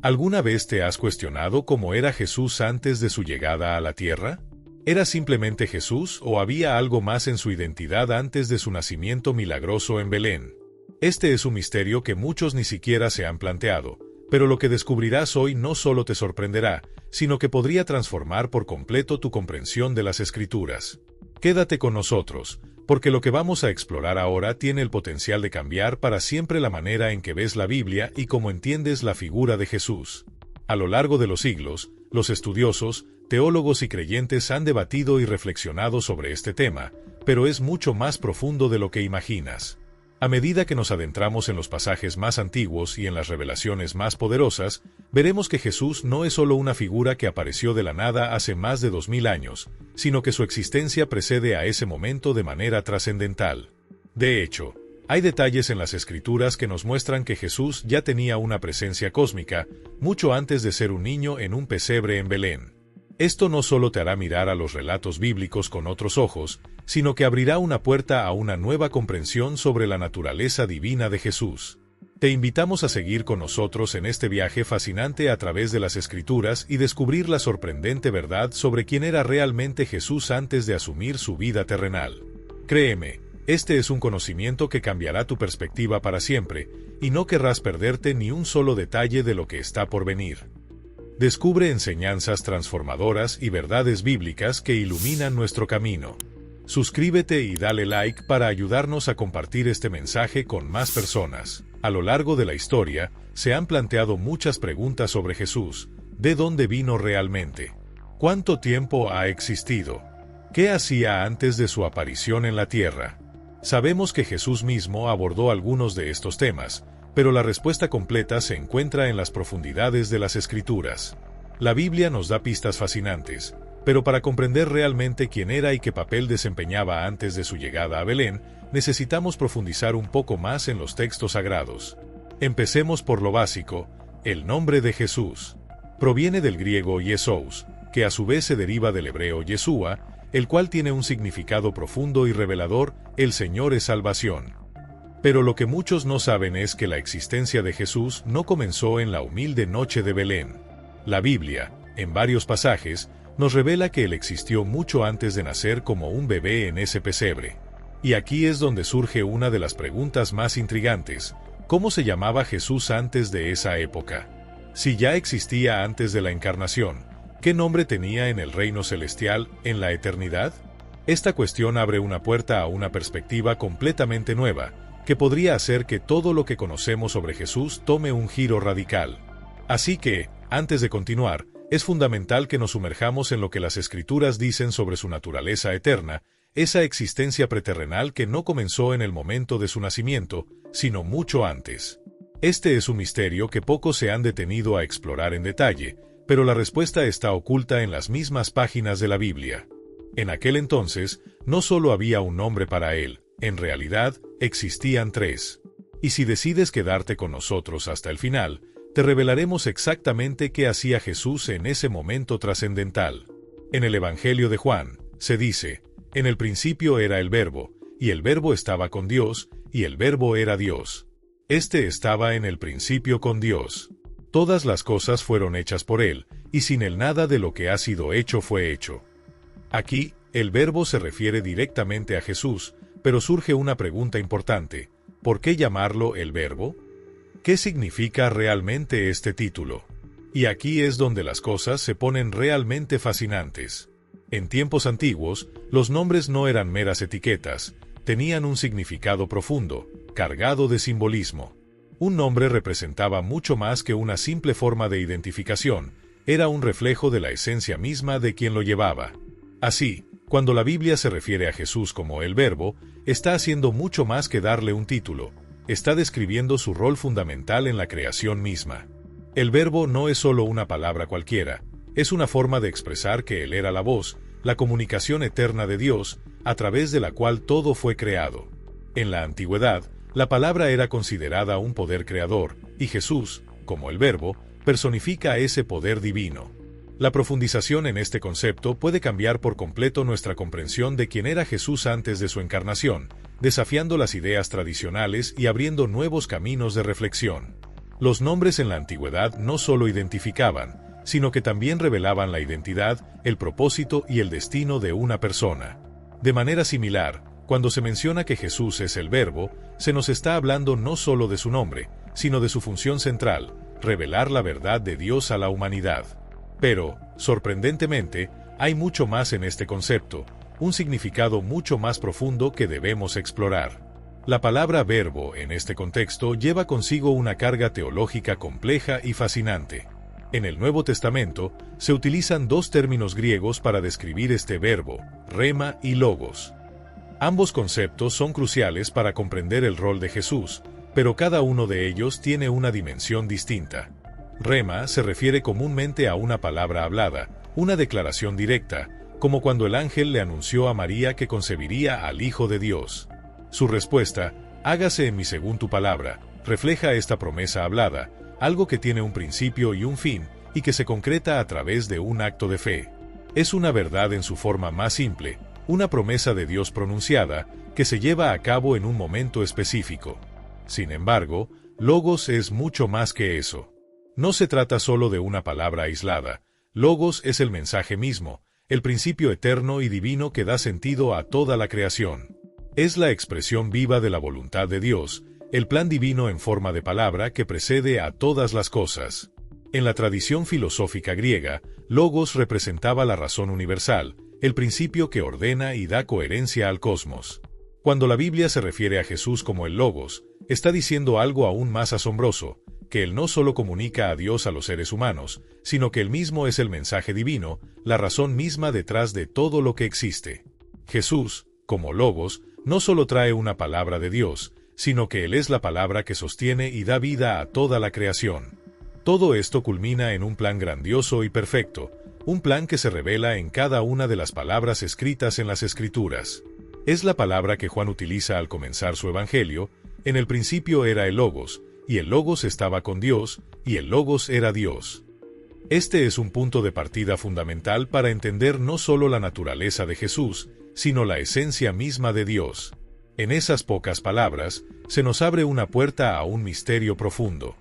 ¿Alguna vez te has cuestionado cómo era Jesús antes de su llegada a la tierra? ¿Era simplemente Jesús o había algo más en su identidad antes de su nacimiento milagroso en Belén? Este es un misterio que muchos ni siquiera se han planteado, pero lo que descubrirás hoy no solo te sorprenderá, sino que podría transformar por completo tu comprensión de las Escrituras. Quédate con nosotros, porque lo que vamos a explorar ahora tiene el potencial de cambiar para siempre la manera en que ves la Biblia y cómo entiendes la figura de Jesús. A lo largo de los siglos, los estudiosos, teólogos y creyentes han debatido y reflexionado sobre este tema, pero es mucho más profundo de lo que imaginas. A medida que nos adentramos en los pasajes más antiguos y en las revelaciones más poderosas, veremos que Jesús no es solo una figura que apareció de la nada hace más de 2000 años, sino que su existencia precede a ese momento de manera trascendental. De hecho, hay detalles en las Escrituras que nos muestran que Jesús ya tenía una presencia cósmica, mucho antes de ser un niño en un pesebre en Belén. Esto no solo te hará mirar a los relatos bíblicos con otros ojos, sino que abrirá una puerta a una nueva comprensión sobre la naturaleza divina de Jesús. Te invitamos a seguir con nosotros en este viaje fascinante a través de las Escrituras y descubrir la sorprendente verdad sobre quién era realmente Jesús antes de asumir su vida terrenal. Créeme, este es un conocimiento que cambiará tu perspectiva para siempre, y no querrás perderte ni un solo detalle de lo que está por venir. Descubre enseñanzas transformadoras y verdades bíblicas que iluminan nuestro camino. Suscríbete y dale like para ayudarnos a compartir este mensaje con más personas. A lo largo de la historia, se han planteado muchas preguntas sobre Jesús. ¿De dónde vino realmente? ¿Cuánto tiempo ha existido? ¿Qué hacía antes de su aparición en la tierra? Sabemos que Jesús mismo abordó algunos de estos temas, pero la respuesta completa se encuentra en las profundidades de las Escrituras. La Biblia nos da pistas fascinantes, pero para comprender realmente quién era y qué papel desempeñaba antes de su llegada a Belén, necesitamos profundizar un poco más en los textos sagrados. Empecemos por lo básico: el nombre de Jesús. Proviene del griego Yesous, que a su vez se deriva del hebreo Yeshua, el cual tiene un significado profundo y revelador: el Señor es salvación. Pero lo que muchos no saben es que la existencia de Jesús no comenzó en la humilde noche de Belén. La Biblia, en varios pasajes, nos revela que Él existió mucho antes de nacer como un bebé en ese pesebre. Y aquí es donde surge una de las preguntas más intrigantes: ¿cómo se llamaba Jesús antes de esa época? Si ya existía antes de la encarnación, ¿qué nombre tenía en el reino celestial, en la eternidad? Esta cuestión abre una puerta a una perspectiva completamente nueva, que podría hacer que todo lo que conocemos sobre Jesús tome un giro radical. Así que, antes de continuar, es fundamental que nos sumerjamos en lo que las Escrituras dicen sobre su naturaleza eterna, esa existencia preterrenal que no comenzó en el momento de su nacimiento, sino mucho antes. Este es un misterio que pocos se han detenido a explorar en detalle, pero la respuesta está oculta en las mismas páginas de la Biblia. En aquel entonces, no solo había un nombre para Él, en realidad, existían tres. Y si decides quedarte con nosotros hasta el final, te revelaremos exactamente qué hacía Jesús en ese momento trascendental. En el Evangelio de Juan, se dice: en el principio era el Verbo, y el Verbo estaba con Dios, y el Verbo era Dios. Este estaba en el principio con Dios. Todas las cosas fueron hechas por Él, y sin Él nada de lo que ha sido hecho fue hecho. Aquí, el Verbo se refiere directamente a Jesús, pero surge una pregunta importante: ¿por qué llamarlo el Verbo? ¿Qué significa realmente este título? Y aquí es donde las cosas se ponen realmente fascinantes. En tiempos antiguos, los nombres no eran meras etiquetas, tenían un significado profundo, cargado de simbolismo. Un nombre representaba mucho más que una simple forma de identificación, era un reflejo de la esencia misma de quien lo llevaba. Así, cuando la Biblia se refiere a Jesús como el Verbo, está haciendo mucho más que darle un título, está describiendo su rol fundamental en la creación misma. El Verbo no es solo una palabra cualquiera, es una forma de expresar que Él era la voz, la comunicación eterna de Dios, a través de la cual todo fue creado. En la antigüedad, la palabra era considerada un poder creador, y Jesús, como el Verbo, personifica ese poder divino. La profundización en este concepto puede cambiar por completo nuestra comprensión de quién era Jesús antes de su encarnación, desafiando las ideas tradicionales y abriendo nuevos caminos de reflexión. Los nombres en la antigüedad no solo identificaban, sino que también revelaban la identidad, el propósito y el destino de una persona. De manera similar, cuando se menciona que Jesús es el Verbo, se nos está hablando no solo de su nombre, sino de su función central, revelar la verdad de Dios a la humanidad. Pero, sorprendentemente, hay mucho más en este concepto, un significado mucho más profundo que debemos explorar. La palabra verbo en este contexto lleva consigo una carga teológica compleja y fascinante. En el Nuevo Testamento se utilizan dos términos griegos para describir este verbo, rema y logos. Ambos conceptos son cruciales para comprender el rol de Jesús, pero cada uno de ellos tiene una dimensión distinta. Rema se refiere comúnmente a una palabra hablada, una declaración directa, como cuando el ángel le anunció a María que concebiría al Hijo de Dios. Su respuesta, hágase en mí según tu palabra, refleja esta promesa hablada, algo que tiene un principio y un fin, y que se concreta a través de un acto de fe. Es una verdad en su forma más simple, una promesa de Dios pronunciada, que se lleva a cabo en un momento específico. Sin embargo, logos es mucho más que eso. No se trata solo de una palabra aislada. Logos es el mensaje mismo, el principio eterno y divino que da sentido a toda la creación. Es la expresión viva de la voluntad de Dios, el plan divino en forma de palabra que precede a todas las cosas. En la tradición filosófica griega, logos representaba la razón universal, el principio que ordena y da coherencia al cosmos. Cuando la Biblia se refiere a Jesús como el logos, está diciendo algo aún más asombroso, que Él no solo comunica a Dios a los seres humanos, sino que Él mismo es el mensaje divino, la razón misma detrás de todo lo que existe. Jesús, como logos, no solo trae una palabra de Dios, sino que Él es la palabra que sostiene y da vida a toda la creación. Todo esto culmina en un plan grandioso y perfecto, un plan que se revela en cada una de las palabras escritas en las Escrituras. Es la palabra que Juan utiliza al comenzar su Evangelio: en el principio era el Logos, y el Logos estaba con Dios, y el Logos era Dios. Este es un punto de partida fundamental para entender no solo la naturaleza de Jesús, sino la esencia misma de Dios. En esas pocas palabras, se nos abre una puerta a un misterio profundo.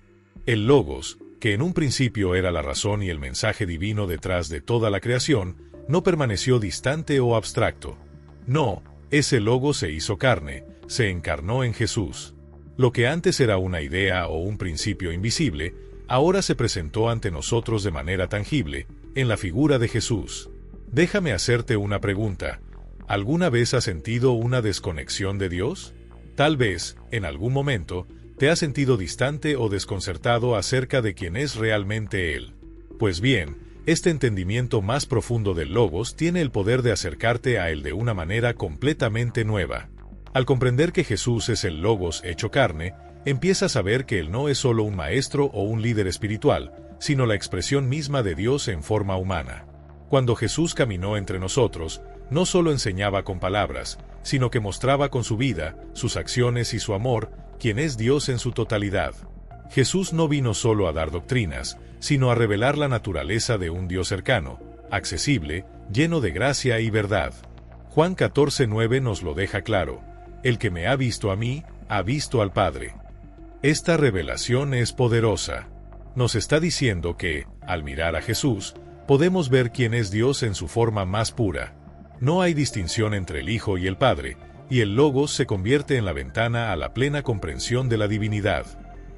El Logos, que en un principio era la razón y el mensaje divino detrás de toda la creación, no permaneció distante o abstracto. No, ese Logos se hizo carne, se encarnó en Jesús. Lo que antes era una idea o un principio invisible, ahora se presentó ante nosotros de manera tangible, en la figura de Jesús. Déjame hacerte una pregunta. ¿Alguna vez has sentido una desconexión de Dios? Tal vez, en algún momento, te has sentido distante o desconcertado acerca de quién es realmente Él. Pues bien, este entendimiento más profundo del Logos tiene el poder de acercarte a Él de una manera completamente nueva. Al comprender que Jesús es el Logos hecho carne, empiezas a ver que Él no es solo un maestro o un líder espiritual, sino la expresión misma de Dios en forma humana. Cuando Jesús caminó entre nosotros, no solo enseñaba con palabras, sino que mostraba con su vida, sus acciones y su amor, quién es Dios en su totalidad. Jesús no vino solo a dar doctrinas, sino a revelar la naturaleza de un Dios cercano, accesible, lleno de gracia y verdad. Juan 14:9 nos lo deja claro: el que me ha visto a mí, ha visto al Padre. Esta revelación es poderosa. Nos está diciendo que, al mirar a Jesús, podemos ver quién es Dios en su forma más pura. No hay distinción entre el Hijo y el Padre, y el Logos se convierte en la ventana a la plena comprensión de la divinidad.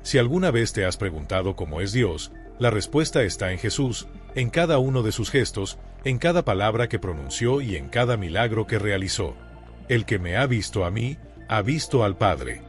Si alguna vez te has preguntado cómo es Dios, la respuesta está en Jesús, en cada uno de sus gestos, en cada palabra que pronunció y en cada milagro que realizó. El que me ha visto a mí, ha visto al Padre.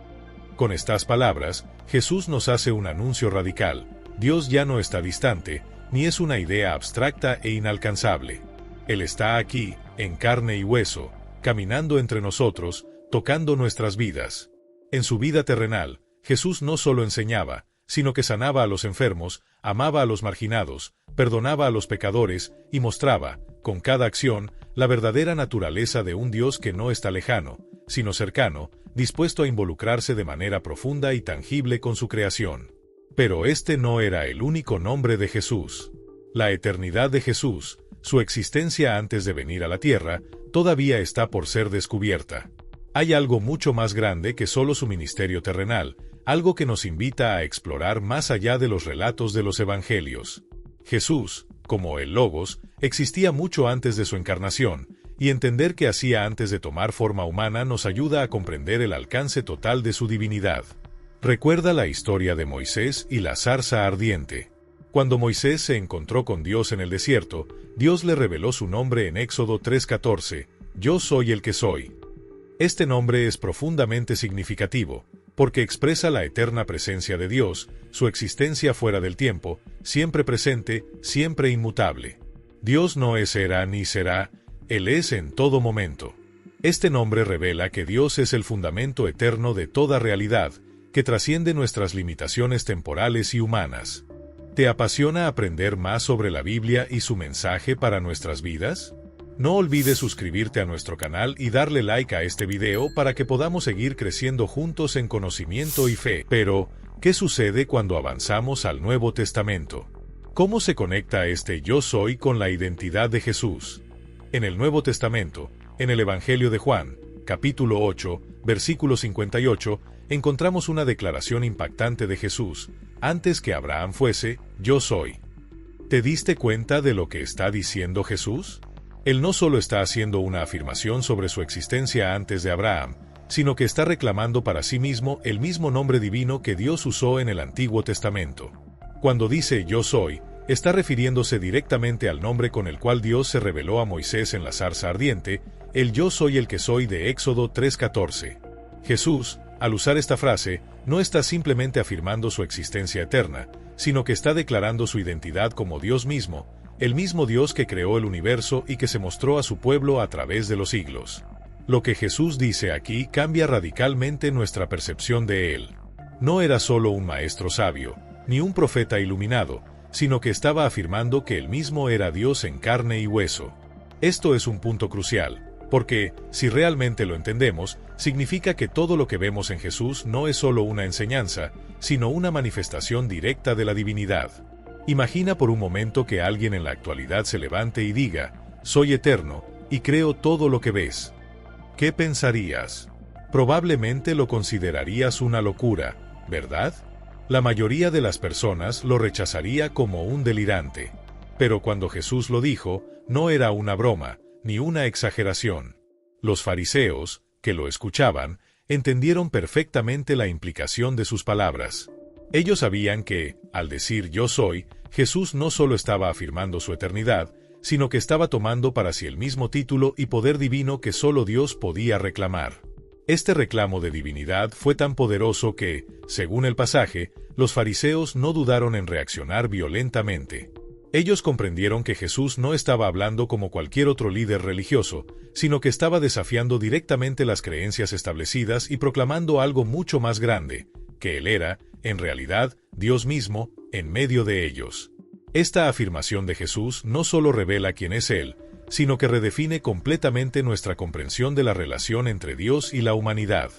Con estas palabras, Jesús nos hace un anuncio radical: Dios ya no está distante, ni es una idea abstracta e inalcanzable. Él está aquí, en carne y hueso, caminando entre nosotros, tocando nuestras vidas. En su vida terrenal, Jesús no solo enseñaba, sino que sanaba a los enfermos, amaba a los marginados, perdonaba a los pecadores y mostraba, con cada acción, la verdadera naturaleza de un Dios que no está lejano, sino cercano, dispuesto a involucrarse de manera profunda y tangible con su creación. Pero este no era el único nombre de Jesús. La eternidad de Jesús, su existencia antes de venir a la tierra, todavía está por ser descubierta. Hay algo mucho más grande que solo su ministerio terrenal, algo que nos invita a explorar más allá de los relatos de los evangelios. Jesús, como el Logos, existía mucho antes de su encarnación, y entender qué hacía antes de tomar forma humana nos ayuda a comprender el alcance total de su divinidad. Recuerda la historia de Moisés y la zarza ardiente. Cuando Moisés se encontró con Dios en el desierto, Dios le reveló su nombre en Éxodo 3:14, Yo soy el que soy. Este nombre es profundamente significativo, porque expresa la eterna presencia de Dios, su existencia fuera del tiempo, siempre presente, siempre inmutable. Dios no es era ni será, Él es en todo momento. Este nombre revela que Dios es el fundamento eterno de toda realidad, que trasciende nuestras limitaciones temporales y humanas. ¿Te apasiona aprender más sobre la Biblia y su mensaje para nuestras vidas? No olvides suscribirte a nuestro canal y darle like a este video para que podamos seguir creciendo juntos en conocimiento y fe. Pero, ¿qué sucede cuando avanzamos al Nuevo Testamento? ¿Cómo se conecta este yo soy con la identidad de Jesús? En el Nuevo Testamento, en el Evangelio de Juan, capítulo 8, versículo 58, encontramos una declaración impactante de Jesús: antes que Abraham fuese, yo soy. ¿Te diste cuenta de lo que está diciendo Jesús? Él no solo está haciendo una afirmación sobre su existencia antes de Abraham, sino que está reclamando para sí mismo el mismo nombre divino que Dios usó en el Antiguo Testamento. Cuando dice yo soy, está refiriéndose directamente al nombre con el cual Dios se reveló a Moisés en la zarza ardiente, el yo soy el que soy de Éxodo 3:14. Jesús, al usar esta frase, no está simplemente afirmando su existencia eterna, sino que está declarando su identidad como Dios mismo, el mismo Dios que creó el universo y que se mostró a su pueblo a través de los siglos. Lo que Jesús dice aquí cambia radicalmente nuestra percepción de Él. No era solo un maestro sabio, ni un profeta iluminado, sino que estaba afirmando que Él mismo era Dios en carne y hueso. Esto es un punto crucial, porque, si realmente lo entendemos, significa que todo lo que vemos en Jesús no es solo una enseñanza, sino una manifestación directa de la divinidad. Imagina por un momento que alguien en la actualidad se levante y diga, soy eterno, y creo todo lo que ves. ¿Qué pensarías? Probablemente lo considerarías una locura, ¿verdad? La mayoría de las personas lo rechazaría como un delirante. Pero cuando Jesús lo dijo, no era una broma, ni una exageración. Los fariseos, que lo escuchaban, entendieron perfectamente la implicación de sus palabras. Ellos sabían que, al decir yo soy, Jesús no solo estaba afirmando su eternidad, sino que estaba tomando para sí el mismo título y poder divino que solo Dios podía reclamar. Este reclamo de divinidad fue tan poderoso que, según el pasaje, los fariseos no dudaron en reaccionar violentamente. Ellos comprendieron que Jesús no estaba hablando como cualquier otro líder religioso, sino que estaba desafiando directamente las creencias establecidas y proclamando algo mucho más grande, que Él era, en realidad, Dios mismo, en medio de ellos. Esta afirmación de Jesús no solo revela quién es Él, sino que redefine completamente nuestra comprensión de la relación entre Dios y la humanidad.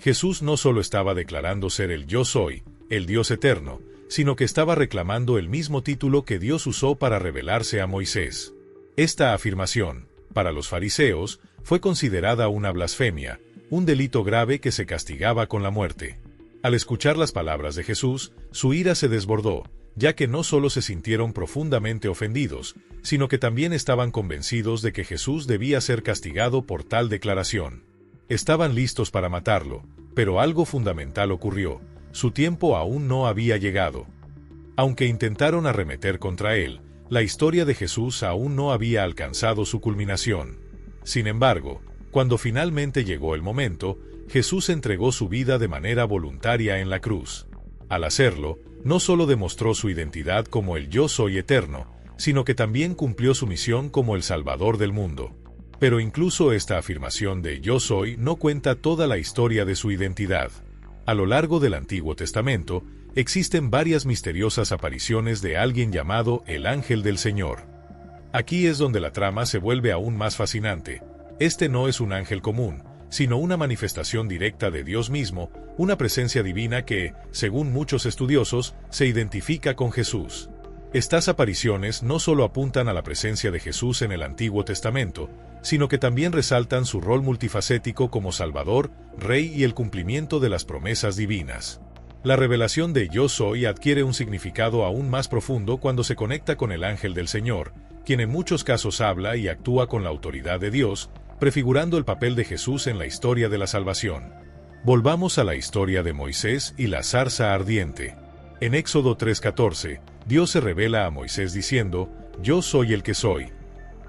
Jesús no solo estaba declarando ser el yo soy, el Dios eterno, sino que estaba reclamando el mismo título que Dios usó para revelarse a Moisés. Esta afirmación, para los fariseos, fue considerada una blasfemia, un delito grave que se castigaba con la muerte. Al escuchar las palabras de Jesús, su ira se desbordó, ya que no solo se sintieron profundamente ofendidos, sino que también estaban convencidos de que Jesús debía ser castigado por tal declaración. Estaban listos para matarlo, pero algo fundamental ocurrió: su tiempo aún no había llegado. Aunque intentaron arremeter contra él, la historia de Jesús aún no había alcanzado su culminación. Sin embargo, cuando finalmente llegó el momento, Jesús entregó su vida de manera voluntaria en la cruz. Al hacerlo, no solo demostró su identidad como el yo soy eterno, sino que también cumplió su misión como el Salvador del mundo. Pero incluso esta afirmación de yo soy no cuenta toda la historia de su identidad. A lo largo del Antiguo Testamento, existen varias misteriosas apariciones de alguien llamado el Ángel del Señor. Aquí es donde la trama se vuelve aún más fascinante. Este no es un ángel común, sino una manifestación directa de Dios mismo, una presencia divina que, según muchos estudiosos, se identifica con Jesús. Estas apariciones no solo apuntan a la presencia de Jesús en el Antiguo Testamento, sino que también resaltan su rol multifacético como Salvador, Rey y el cumplimiento de las promesas divinas. La revelación de Yo Soy adquiere un significado aún más profundo cuando se conecta con el ángel del Señor, quien en muchos casos habla y actúa con la autoridad de Dios, prefigurando el papel de Jesús en la historia de la salvación. Volvamos a la historia de Moisés y la zarza ardiente. En Éxodo 3:14, Dios se revela a Moisés diciendo, Yo soy el que soy.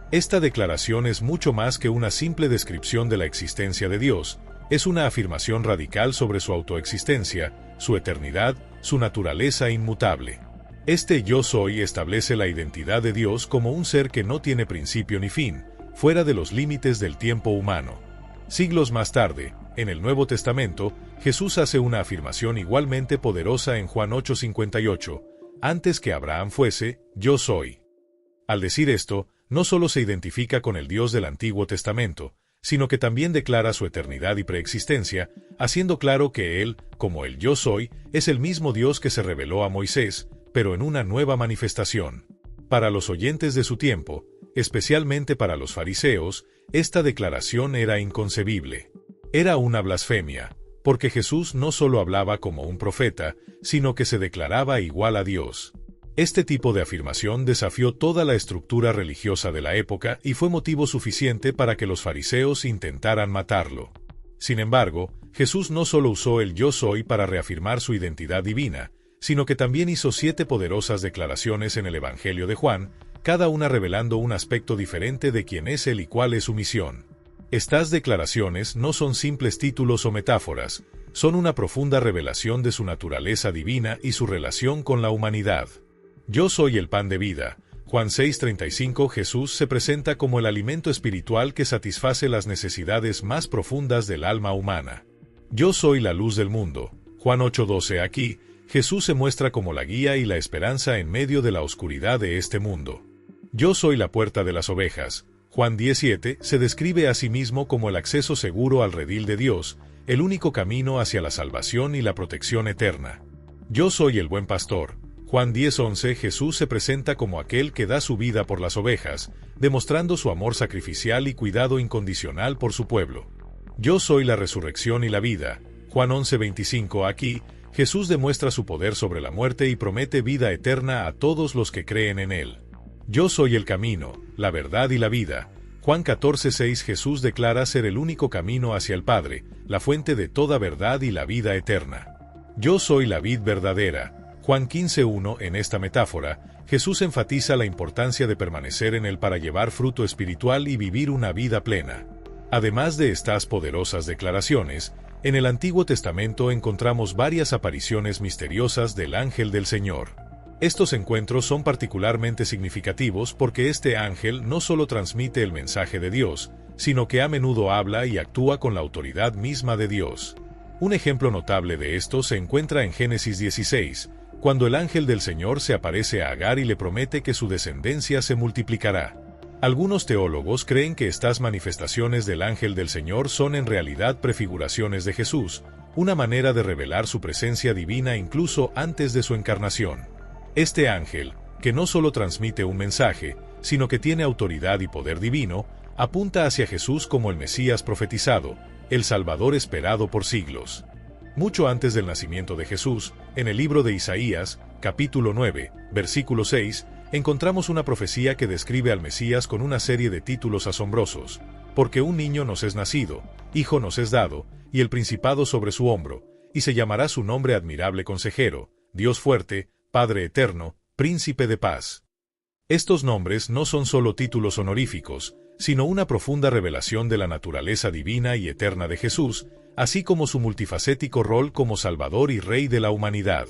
Esta declaración es mucho más que una simple descripción de la existencia de Dios, es una afirmación radical sobre su autoexistencia, su eternidad, su naturaleza inmutable. Este Yo Soy establece la identidad de Dios como un ser que no tiene principio ni fin, fuera de los límites del tiempo humano. Siglos más tarde, en el Nuevo Testamento, Jesús hace una afirmación igualmente poderosa en Juan 8:58, antes que Abraham fuese, yo soy. Al decir esto, no solo se identifica con el Dios del Antiguo Testamento, sino que también declara su eternidad y preexistencia, haciendo claro que Él, como el Yo Soy, es el mismo Dios que se reveló a Moisés, pero en una nueva manifestación. Para los oyentes de su tiempo, especialmente para los fariseos, esta declaración era inconcebible. Era una blasfemia, porque Jesús no solo hablaba como un profeta, sino que se declaraba igual a Dios. Este tipo de afirmación desafió toda la estructura religiosa de la época y fue motivo suficiente para que los fariseos intentaran matarlo. Sin embargo, Jesús no solo usó el Yo Soy para reafirmar su identidad divina, sino que también hizo 7 poderosas declaraciones en el Evangelio de Juan, cada una revelando un aspecto diferente de quién es Él y cuál es su misión. Estas declaraciones no son simples títulos o metáforas, son una profunda revelación de su naturaleza divina y su relación con la humanidad. Yo soy el pan de vida. Juan 6:35. Jesús se presenta como el alimento espiritual que satisface las necesidades más profundas del alma humana. Yo soy la luz del mundo. Juan 8:12. Aquí, Jesús se muestra como la guía y la esperanza en medio de la oscuridad de este mundo. Yo soy la puerta de las ovejas. Juan 10:7 se describe a sí mismo como el acceso seguro al redil de Dios, el único camino hacia la salvación y la protección eterna. Yo soy el buen pastor. Juan 10:11. Jesús se presenta como aquel que da su vida por las ovejas, demostrando su amor sacrificial y cuidado incondicional por su pueblo. Yo soy la resurrección y la vida. Juan 11:25. Aquí, Jesús demuestra su poder sobre la muerte y promete vida eterna a todos los que creen en Él. Yo soy el camino, la verdad y la vida. Juan 14:6. Jesús declara ser el único camino hacia el Padre, la fuente de toda verdad y la vida eterna. Yo soy la vid verdadera. Juan 15:1. En esta metáfora, Jesús enfatiza la importancia de permanecer en Él para llevar fruto espiritual y vivir una vida plena. Además de estas poderosas declaraciones, en el Antiguo Testamento encontramos varias apariciones misteriosas del ángel del Señor. Estos encuentros son particularmente significativos porque este ángel no solo transmite el mensaje de Dios, sino que a menudo habla y actúa con la autoridad misma de Dios. Un ejemplo notable de esto se encuentra en Génesis 16, cuando el ángel del Señor se aparece a Agar y le promete que su descendencia se multiplicará. Algunos teólogos creen que estas manifestaciones del ángel del Señor son en realidad prefiguraciones de Jesús, una manera de revelar su presencia divina incluso antes de su encarnación. Este ángel, que no solo transmite un mensaje, sino que tiene autoridad y poder divino, apunta hacia Jesús como el Mesías profetizado, el Salvador esperado por siglos. Mucho antes del nacimiento de Jesús, en el libro de Isaías, capítulo 9, versículo 6, encontramos una profecía que describe al Mesías con una serie de títulos asombrosos, porque un niño nos es nacido, hijo nos es dado, y el principado sobre su hombro, y se llamará su nombre Admirable Consejero, Dios Fuerte, Padre Eterno, Príncipe de Paz. Estos nombres no son solo títulos honoríficos, sino una profunda revelación de la naturaleza divina y eterna de Jesús, así como su multifacético rol como Salvador y Rey de la humanidad.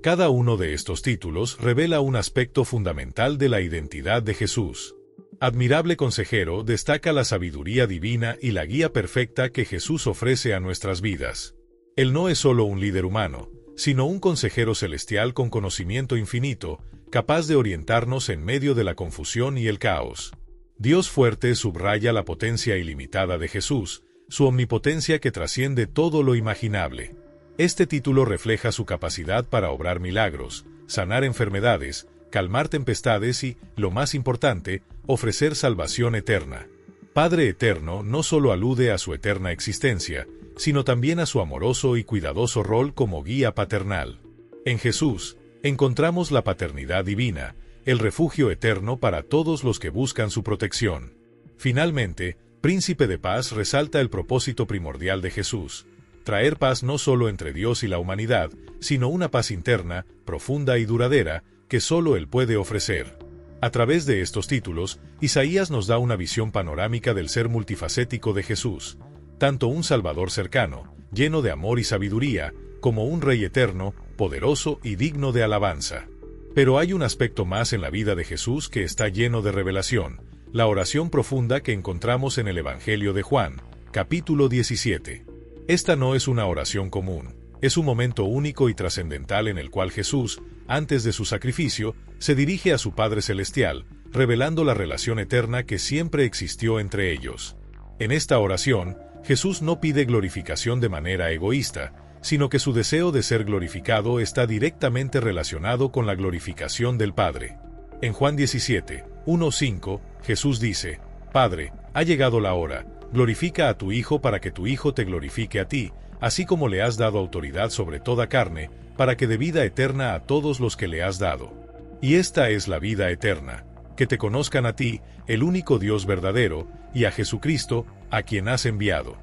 Cada uno de estos títulos revela un aspecto fundamental de la identidad de Jesús. Admirable Consejero destaca la sabiduría divina y la guía perfecta que Jesús ofrece a nuestras vidas. Él no es solo un líder humano, sino un consejero celestial con conocimiento infinito, capaz de orientarnos en medio de la confusión y el caos. Dios Fuerte subraya la potencia ilimitada de Jesús, su omnipotencia que trasciende todo lo imaginable. Este título refleja su capacidad para obrar milagros, sanar enfermedades, calmar tempestades y, lo más importante, ofrecer salvación eterna. Padre Eterno no solo alude a su eterna existencia, sino también a su amoroso y cuidadoso rol como guía paternal. En Jesús, encontramos la paternidad divina, el refugio eterno para todos los que buscan su protección. Finalmente, Príncipe de Paz resalta el propósito primordial de Jesús: traer paz no solo entre Dios y la humanidad, sino una paz interna, profunda y duradera, que solo Él puede ofrecer. A través de estos títulos, Isaías nos da una visión panorámica del ser multifacético de Jesús, tanto un Salvador cercano, lleno de amor y sabiduría, como un Rey eterno, poderoso y digno de alabanza. Pero hay un aspecto más en la vida de Jesús que está lleno de revelación: la oración profunda que encontramos en el Evangelio de Juan, capítulo 17. Esta no es una oración común, es un momento único y trascendental en el cual Jesús, antes de su sacrificio, se dirige a su Padre Celestial, revelando la relación eterna que siempre existió entre ellos. En esta oración, Jesús no pide glorificación de manera egoísta, sino que su deseo de ser glorificado está directamente relacionado con la glorificación del Padre. En Juan 17, 1-5, Jesús dice: Padre, ha llegado la hora, glorifica a tu Hijo para que tu Hijo te glorifique a ti, así como le has dado autoridad sobre toda carne, para que dé vida eterna a todos los que le has dado. Y esta es la vida eterna, que te conozcan a ti, el único Dios verdadero, y a Jesucristo, a quien has enviado.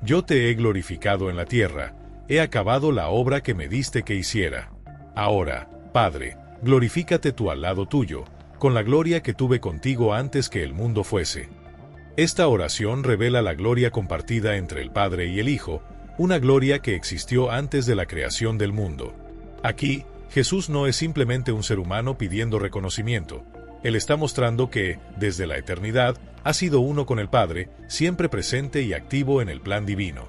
Yo te he glorificado en la tierra, he acabado la obra que me diste que hiciera. Ahora, Padre, glorifícate tú al lado tuyo, con la gloria que tuve contigo antes que el mundo fuese. Esta oración revela la gloria compartida entre el Padre y el Hijo, una gloria que existió antes de la creación del mundo. Aquí, Jesús no es simplemente un ser humano pidiendo reconocimiento. Él está mostrando que, desde la eternidad, ha sido uno con el Padre, siempre presente y activo en el plan divino.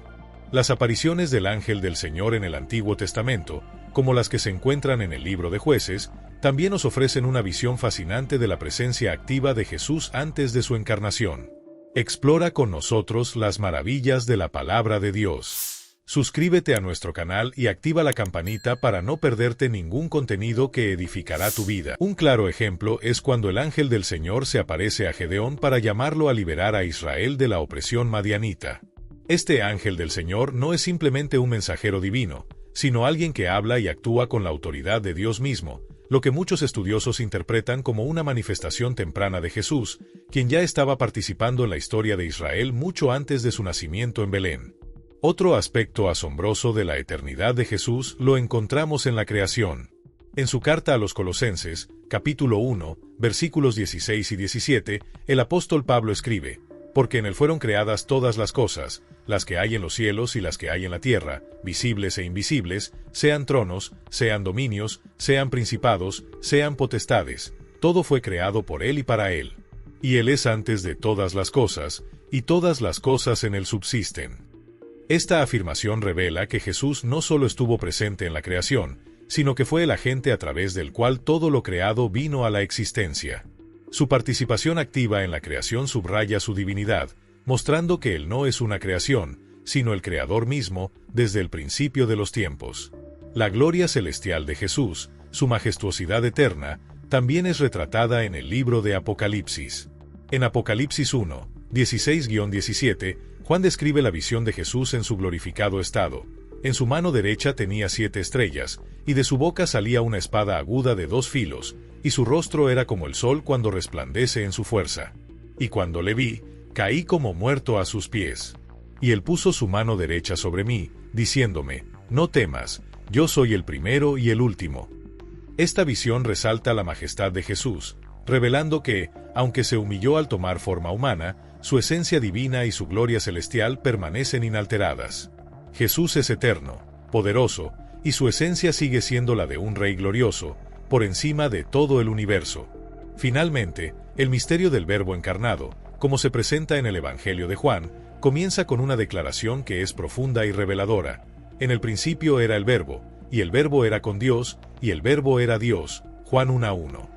Las apariciones del ángel del Señor en el Antiguo Testamento, como las que se encuentran en el libro de Jueces, también nos ofrecen una visión fascinante de la presencia activa de Jesús antes de su encarnación. Explora con nosotros las maravillas de la palabra de Dios. Suscríbete a nuestro canal y activa la campanita para no perderte ningún contenido que edificará tu vida. Un claro ejemplo es cuando el ángel del Señor se aparece a Gedeón para llamarlo a liberar a Israel de la opresión madianita. Este ángel del Señor no es simplemente un mensajero divino, sino alguien que habla y actúa con la autoridad de Dios mismo, lo que muchos estudiosos interpretan como una manifestación temprana de Jesús, quien ya estaba participando en la historia de Israel mucho antes de su nacimiento en Belén. Otro aspecto asombroso de la eternidad de Jesús lo encontramos en la creación. En su carta a los Colosenses, capítulo 1, versículos 16 y 17, el apóstol Pablo escribe: Porque en él fueron creadas todas las cosas, las que hay en los cielos y las que hay en la tierra, visibles e invisibles, sean tronos, sean dominios, sean principados, sean potestades. Todo fue creado por él y para él. Y él es antes de todas las cosas, y todas las cosas en él subsisten. Esta afirmación revela que Jesús no solo estuvo presente en la creación, sino que fue el agente a través del cual todo lo creado vino a la existencia. Su participación activa en la creación subraya su divinidad, mostrando que Él no es una creación, sino el Creador mismo, desde el principio de los tiempos. La gloria celestial de Jesús, su majestuosidad eterna, también es retratada en el libro de Apocalipsis. En Apocalipsis 1, 16-17, Juan describe la visión de Jesús en su glorificado estado. En su mano derecha tenía 7 estrellas, y de su boca salía una espada aguda de 2 filos, y su rostro era como el sol cuando resplandece en su fuerza. Y cuando le vi, caí como muerto a sus pies. Y él puso su mano derecha sobre mí, diciéndome: No temas, yo soy el primero y el último. Esta visión resalta la majestad de Jesús, revelando que, aunque se humilló al tomar forma humana, su esencia divina y su gloria celestial permanecen inalteradas. Jesús es eterno, poderoso, y su esencia sigue siendo la de un Rey glorioso, por encima de todo el universo. Finalmente, el misterio del Verbo encarnado, como se presenta en el Evangelio de Juan, comienza con una declaración que es profunda y reveladora. En el principio era el Verbo, y el Verbo era con Dios, y el Verbo era Dios. Juan 1:1.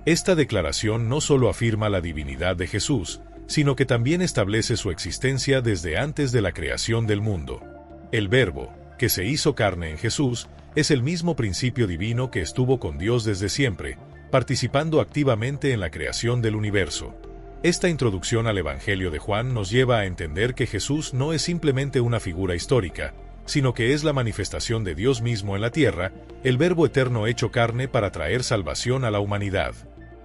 Esta declaración no solo afirma la divinidad de Jesús, sino que también establece su existencia desde antes de la creación del mundo. El Verbo, que se hizo carne en Jesús, es el mismo principio divino que estuvo con Dios desde siempre, participando activamente en la creación del universo. Esta introducción al Evangelio de Juan nos lleva a entender que Jesús no es simplemente una figura histórica, sino que es la manifestación de Dios mismo en la tierra, el Verbo eterno hecho carne para traer salvación a la humanidad.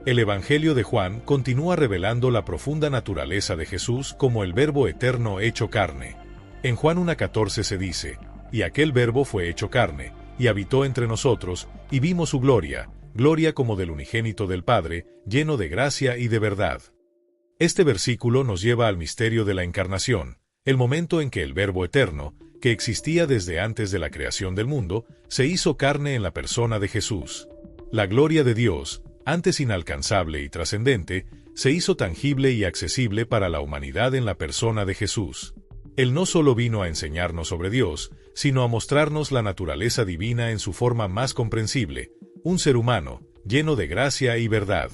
El Evangelio de Juan continúa revelando la profunda naturaleza de Jesús como el Verbo eterno hecho carne. En Juan 1:14 se dice, «Y aquel Verbo fue hecho carne, y habitó entre nosotros, y vimos su gloria, gloria como del unigénito del Padre, lleno de gracia y de verdad». Este versículo nos lleva al misterio de la encarnación, el momento en que el Verbo eterno, que existía desde antes de la creación del mundo, se hizo carne en la persona de Jesús. La gloria de Dios, antes inalcanzable y trascendente, se hizo tangible y accesible para la humanidad en la persona de Jesús. Él no solo vino a enseñarnos sobre Dios, sino a mostrarnos la naturaleza divina en su forma más comprensible, un ser humano, lleno de gracia y verdad.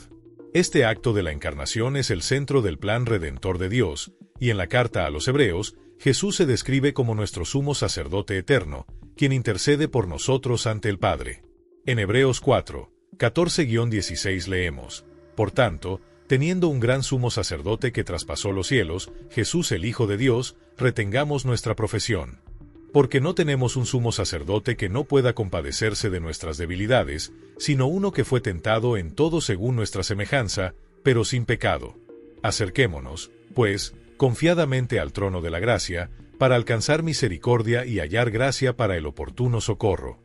Este acto de la encarnación es el centro del plan redentor de Dios, y en la carta a los Hebreos, Jesús se describe como nuestro sumo sacerdote eterno, quien intercede por nosotros ante el Padre. En Hebreos 4, 14-16 leemos, «Por tanto, teniendo un gran sumo sacerdote que traspasó los cielos, Jesús el Hijo de Dios, retengamos nuestra profesión. Porque no tenemos un sumo sacerdote que no pueda compadecerse de nuestras debilidades, sino uno que fue tentado en todo según nuestra semejanza, pero sin pecado. Acerquémonos, pues, confiadamente al trono de la gracia, para alcanzar misericordia y hallar gracia para el oportuno socorro».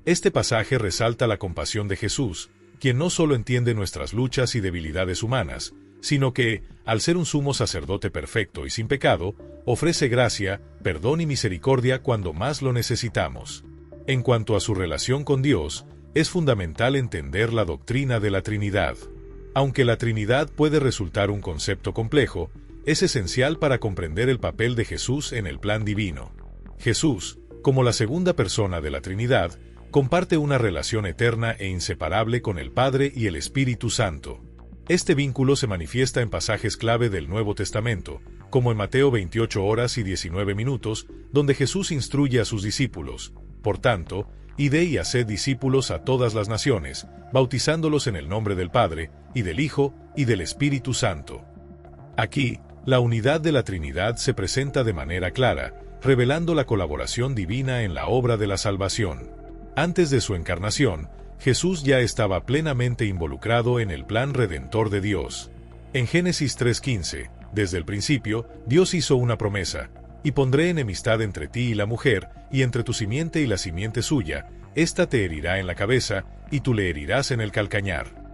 Este pasaje resalta la compasión de Jesús, quien no solo entiende nuestras luchas y debilidades humanas, sino que, al ser un sumo sacerdote perfecto y sin pecado, ofrece gracia, perdón y misericordia cuando más lo necesitamos. En cuanto a su relación con Dios, es fundamental entender la doctrina de la Trinidad. Aunque la Trinidad puede resultar un concepto complejo, es esencial para comprender el papel de Jesús en el plan divino. Jesús, como la segunda persona de la Trinidad, comparte una relación eterna e inseparable con el Padre y el Espíritu Santo. Este vínculo se manifiesta en pasajes clave del Nuevo Testamento, como en Mateo 28:19, donde Jesús instruye a sus discípulos, «Por tanto, id y haced discípulos a todas las naciones, bautizándolos en el nombre del Padre, y del Hijo, y del Espíritu Santo». Aquí, la unidad de la Trinidad se presenta de manera clara, revelando la colaboración divina en la obra de la salvación. Antes de su encarnación, Jesús ya estaba plenamente involucrado en el plan redentor de Dios. En Génesis 3:15, desde el principio, Dios hizo una promesa, «Y pondré enemistad entre ti y la mujer, y entre tu simiente y la simiente suya, ésta te herirá en la cabeza, y tú le herirás en el calcañar».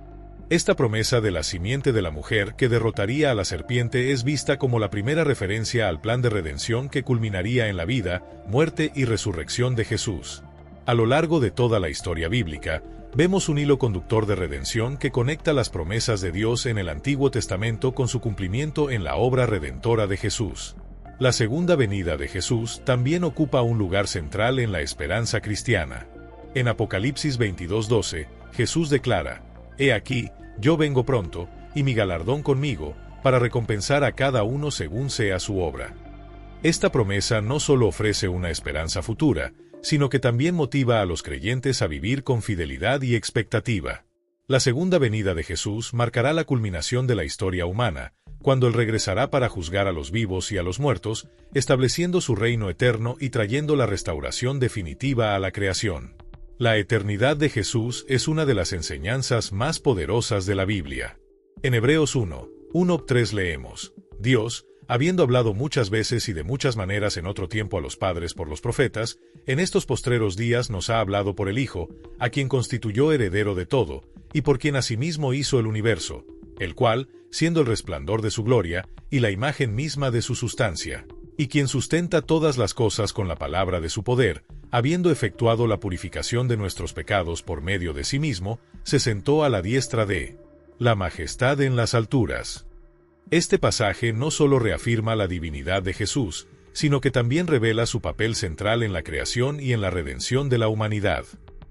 Esta promesa de la simiente de la mujer que derrotaría a la serpiente es vista como la primera referencia al plan de redención que culminaría en la vida, muerte y resurrección de Jesús. A lo largo de toda la historia bíblica, vemos un hilo conductor de redención que conecta las promesas de Dios en el Antiguo Testamento con su cumplimiento en la obra redentora de Jesús. La segunda venida de Jesús también ocupa un lugar central en la esperanza cristiana. En Apocalipsis 22:12, Jesús declara, «He aquí, yo vengo pronto, y mi galardón conmigo, para recompensar a cada uno según sea su obra». Esta promesa no solo ofrece una esperanza futura, sino que también motiva a los creyentes a vivir con fidelidad y expectativa. La segunda venida de Jesús marcará la culminación de la historia humana, cuando Él regresará para juzgar a los vivos y a los muertos, estableciendo su reino eterno y trayendo la restauración definitiva a la creación. La eternidad de Jesús es una de las enseñanzas más poderosas de la Biblia. En Hebreos 1:1-3 leemos, «Dios, habiendo hablado muchas veces y de muchas maneras en otro tiempo a los padres por los profetas, en estos postreros días nos ha hablado por el Hijo, a quien constituyó heredero de todo, y por quien asimismo hizo el universo, el cual, siendo el resplandor de su gloria, y la imagen misma de su sustancia, y quien sustenta todas las cosas con la palabra de su poder, habiendo efectuado la purificación de nuestros pecados por medio de sí mismo, se sentó a la diestra de la majestad en las alturas». Este pasaje no solo reafirma la divinidad de Jesús, sino que también revela su papel central en la creación y en la redención de la humanidad.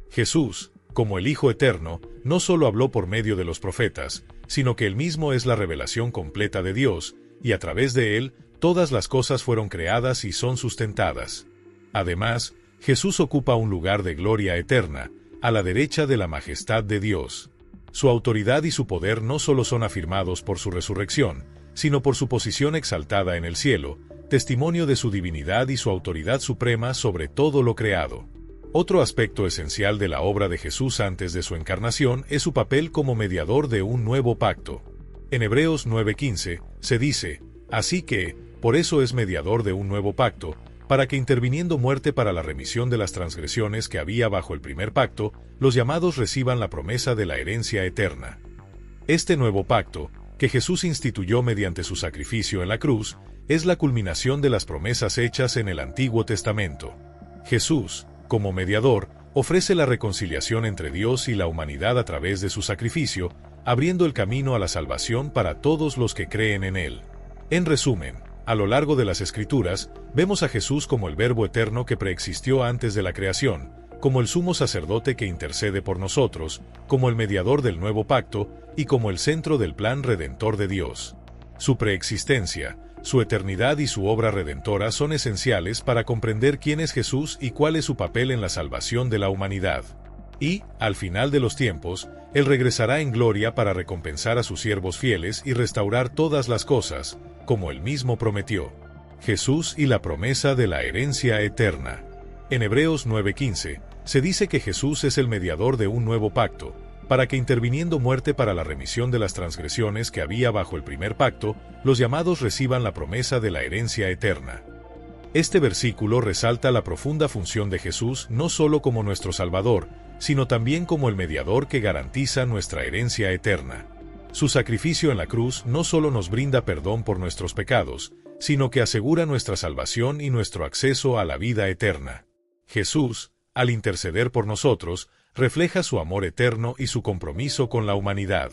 Jesús, como el Hijo Eterno, no solo habló por medio de los profetas, sino que Él mismo es la revelación completa de Dios, y a través de Él, todas las cosas fueron creadas y son sustentadas. Además, Jesús ocupa un lugar de gloria eterna, a la derecha de la majestad de Dios. Su autoridad y su poder no solo son afirmados por su resurrección, sino por su posición exaltada en el cielo, testimonio de su divinidad y su autoridad suprema sobre todo lo creado. Otro aspecto esencial de la obra de Jesús antes de su encarnación es su papel como mediador de un nuevo pacto. En Hebreos 9:15 se dice, así que, por eso es mediador de un nuevo pacto, para que interviniendo muerte para la remisión de las transgresiones que había bajo el primer pacto, los llamados reciban la promesa de la herencia eterna. Este nuevo pacto, que Jesús instituyó mediante su sacrificio en la cruz, es la culminación de las promesas hechas en el Antiguo Testamento. Jesús, como mediador, ofrece la reconciliación entre Dios y la humanidad a través de su sacrificio, abriendo el camino a la salvación para todos los que creen en él. En resumen, a lo largo de las Escrituras, vemos a Jesús como el Verbo eterno que preexistió antes de la creación, como el sumo sacerdote que intercede por nosotros, como el mediador del nuevo pacto y como el centro del plan redentor de Dios. Su preexistencia, su eternidad y su obra redentora son esenciales para comprender quién es Jesús y cuál es su papel en la salvación de la humanidad. Y, al final de los tiempos, Él regresará en gloria para recompensar a sus siervos fieles y restaurar todas las cosas, como Él mismo prometió. Jesús y la promesa de la herencia eterna. En Hebreos 9:15, se dice que Jesús es el mediador de un nuevo pacto, para que interviniendo muerte para la remisión de las transgresiones que había bajo el primer pacto, los llamados reciban la promesa de la herencia eterna. Este versículo resalta la profunda función de Jesús no solo como nuestro Salvador, sino también como el mediador que garantiza nuestra herencia eterna. Su sacrificio en la cruz no solo nos brinda perdón por nuestros pecados, sino que asegura nuestra salvación y nuestro acceso a la vida eterna. Jesús, al interceder por nosotros, refleja su amor eterno y su compromiso con la humanidad.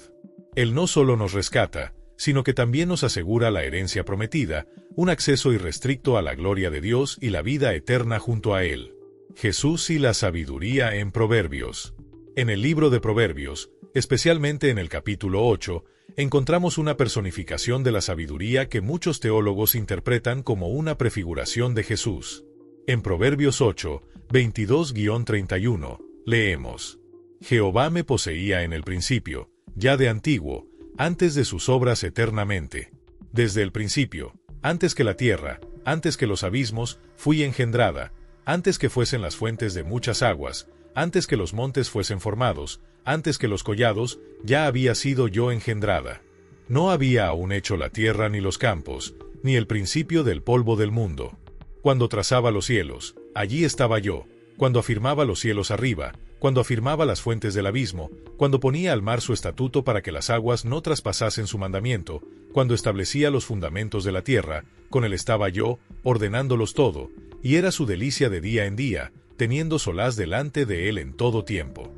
Él no solo nos rescata, sino que también nos asegura la herencia prometida, un acceso irrestricto a la gloria de Dios y la vida eterna junto a Él. Jesús y la sabiduría en Proverbios. En el libro de Proverbios, especialmente en el capítulo 8, encontramos una personificación de la sabiduría que muchos teólogos interpretan como una prefiguración de Jesús. En Proverbios 8, 22-31, leemos: Jehová me poseía en el principio, ya de antiguo, antes de sus obras eternamente. Desde el principio, antes que la tierra, antes que los abismos, fui engendrada, antes que fuesen las fuentes de muchas aguas, antes que los montes fuesen formados, antes que los collados, ya había sido yo engendrada. No había aún hecho la tierra ni los campos, ni el principio del polvo del mundo. Cuando trazaba los cielos, allí estaba yo, cuando afirmaba los cielos arriba, cuando afirmaba las fuentes del abismo, cuando ponía al mar su estatuto para que las aguas no traspasasen su mandamiento, cuando establecía los fundamentos de la tierra, con él estaba yo, ordenándolos todo, y era su delicia de día en día, teniendo solaz delante de él en todo tiempo.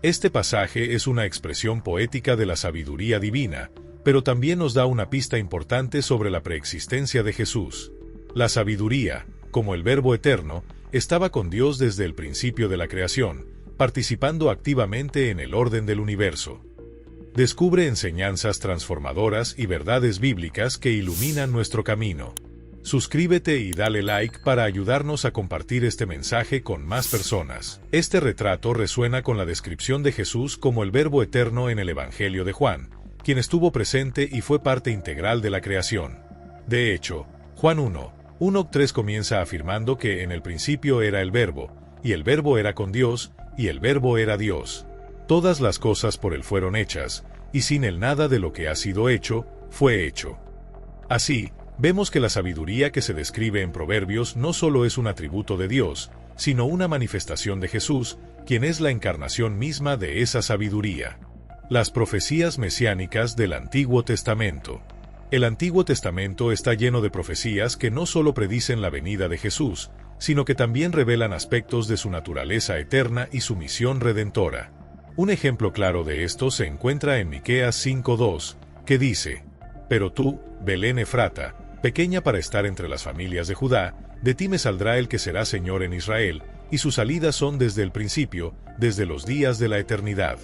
Este pasaje es una expresión poética de la sabiduría divina, pero también nos da una pista importante sobre la preexistencia de Jesús. La sabiduría, como el Verbo eterno, estaba con Dios desde el principio de la creación, participando activamente en el orden del universo. Descubre enseñanzas transformadoras y verdades bíblicas que iluminan nuestro camino. Suscríbete y dale like para ayudarnos a compartir este mensaje con más personas. Este retrato resuena con la descripción de Jesús como el Verbo eterno en el Evangelio de Juan, quien estuvo presente y fue parte integral de la creación. De hecho, Juan 1:3 comienza afirmando que en el principio era el Verbo, y el Verbo era con Dios, y el Verbo era Dios. Todas las cosas por él fueron hechas, y sin él nada de lo que ha sido hecho, fue hecho. Así, vemos que la sabiduría que se describe en Proverbios no solo es un atributo de Dios, sino una manifestación de Jesús, quien es la encarnación misma de esa sabiduría. Las profecías mesiánicas del Antiguo Testamento. El Antiguo Testamento está lleno de profecías que no solo predicen la venida de Jesús, sino que también revelan aspectos de su naturaleza eterna y su misión redentora. Un ejemplo claro de esto se encuentra en Miqueas 5:2, que dice: Pero tú, Belén Efrata, pequeña para estar entre las familias de Judá, de ti me saldrá el que será Señor en Israel, y sus salidas son desde el principio, desde los días de la eternidad.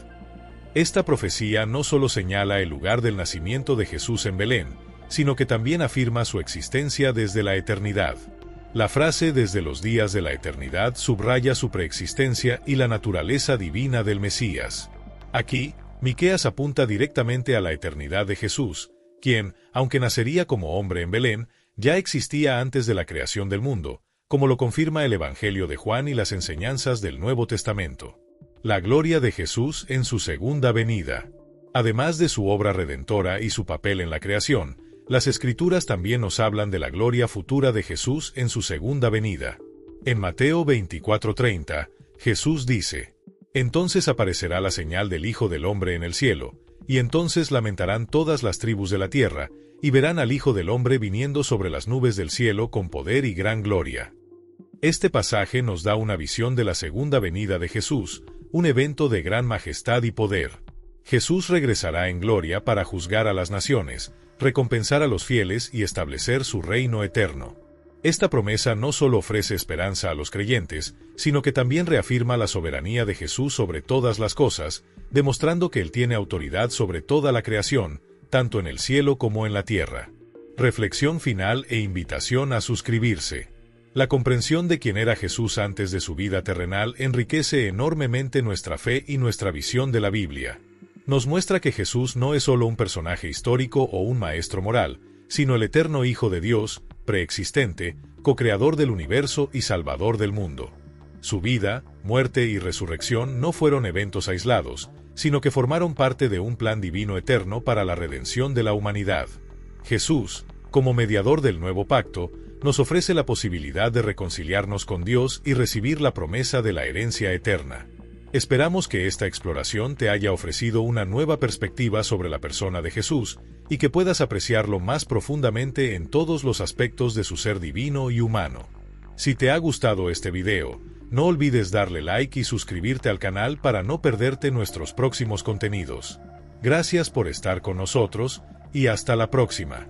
Esta profecía no solo señala el lugar del nacimiento de Jesús en Belén, sino que también afirma su existencia desde la eternidad. La frase desde los días de la eternidad subraya su preexistencia y la naturaleza divina del Mesías. Aquí, Miqueas apunta directamente a la eternidad de Jesús, quien, aunque nacería como hombre en Belén, ya existía antes de la creación del mundo, como lo confirma el Evangelio de Juan y las enseñanzas del Nuevo Testamento. La gloria de Jesús en su segunda venida. Además de su obra redentora y su papel en la creación, las Escrituras también nos hablan de la gloria futura de Jesús en su segunda venida. En Mateo 24:30, Jesús dice: «Entonces aparecerá la señal del Hijo del Hombre en el cielo, y entonces lamentarán todas las tribus de la tierra, y verán al Hijo del Hombre viniendo sobre las nubes del cielo con poder y gran gloria». Este pasaje nos da una visión de la segunda venida de Jesús, un evento de gran majestad y poder. Jesús regresará en gloria para juzgar a las naciones, recompensar a los fieles y establecer su reino eterno. Esta promesa no solo ofrece esperanza a los creyentes, sino que también reafirma la soberanía de Jesús sobre todas las cosas, demostrando que Él tiene autoridad sobre toda la creación, tanto en el cielo como en la tierra. Reflexión final e invitación a suscribirse. La comprensión de quién era Jesús antes de su vida terrenal enriquece enormemente nuestra fe y nuestra visión de la Biblia. Nos muestra que Jesús no es solo un personaje histórico o un maestro moral, sino el eterno Hijo de Dios, preexistente, co-creador del universo y salvador del mundo. Su vida, muerte y resurrección no fueron eventos aislados, sino que formaron parte de un plan divino eterno para la redención de la humanidad. Jesús, como mediador del nuevo pacto, nos ofrece la posibilidad de reconciliarnos con Dios y recibir la promesa de la herencia eterna. Esperamos que esta exploración te haya ofrecido una nueva perspectiva sobre la persona de Jesús y que puedas apreciarlo más profundamente en todos los aspectos de su ser divino y humano. Si te ha gustado este video, no olvides darle like y suscribirte al canal para no perderte nuestros próximos contenidos. Gracias por estar con nosotros y hasta la próxima.